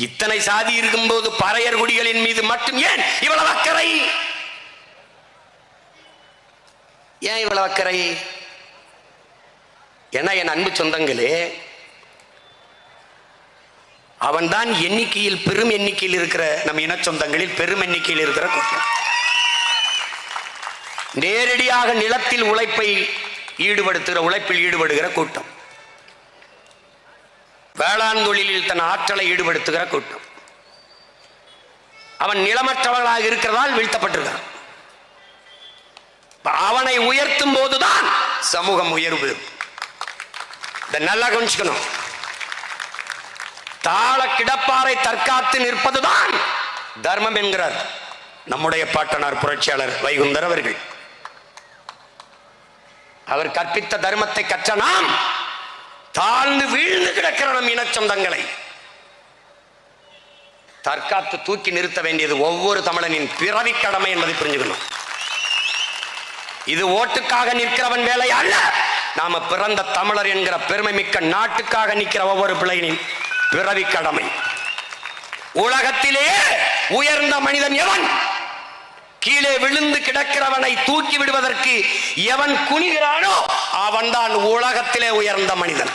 இத்தனை சாதி இருக்கும்போது பறையர் குடிகளின் மீது மட்டும் ஏன் இவ்வளவு அக்கறை? ஏன் இவ்வளவு அக்கறை? ஏன்னா என் அன்பு சொந்தங்களே, அவன்தான் எண்ணிக்கையில் பெரும் எண்ணிக்கையில் இருக்கிற நம் இன சொந்தங்களில் பெரும் எண்ணிக்கையில் இருக்கிற கூட்டம். நேரடியாக நிலத்தில் உழைப்பில் ஈடுபடுகிற கூட்டம், வேளாண் தொழிலில் தன் ஆற்றலை ஈடுபடுத்துகிற கூட்டம். அவன் நிலமற்றவர்களாக இருக்கிறதால் வீழ்த்தப்பட்டிருக்கிறான். அவனை உயர்த்தும் போதுதான் சமூகம் உயர்வு. நல்லா கவனிச்சுக்கணும். தாள கிடப்பாரை தற்காத்து நிற்பதுதான் தர்மம் என்கிறார் நம்முடைய பாட்டனார் புரட்சியாளர் வைகுந்தர் அவர்கள். அவர் கற்பித்த தர்மத்தை கற்ற நாம் தாழ்ந்து வீழ்ந்து கிடக்கிற நம் இனச்சொந்தங்களை தற்காத்து தூக்கி நிறுத்த வேண்டியது ஒவ்வொரு தமிழனின் பிறவி கடமை என்பதை புரிஞ்சுக்கணும். இது ஓட்டுக்காக நிற்கிறவன் வேலை அல்ல. நாம பிறந்த தமிழர் என்கிற பெருமை மிக்க நாட்டுக்காக நிற்கிற ஒவ்வொரு பிள்ளைகளின் பிறவி கடமை. உலகத்திலேயே உயர்ந்த மனிதன் எவன்? கீழே விழுந்து கிடக்கிறவனை தூக்கி விடுவதற்கு எவன் குனிகிறானோ அவன்தான் உலகத்திலே உயர்ந்த மனிதன்.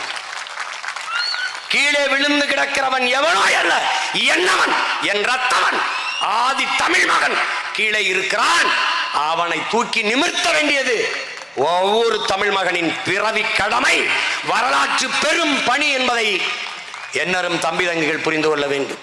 கீழே விழுந்து கிடக்கிறவன் எவனோ அல்ல, என்னவன் என் ரத்தவன் ஆதி தமிழ் மகன் கீழே இருக்கிறான். அவனை தூக்கி நிமிர்த்த வேண்டியது ஒவ்வொரு தமிழ் மகனின் பிறவி கடமை, வரலாற்று பெரும் பணி என்பதை என்னரும் தம்பி தங்கிகள் புரிந்து கொள்ள வேண்டும்.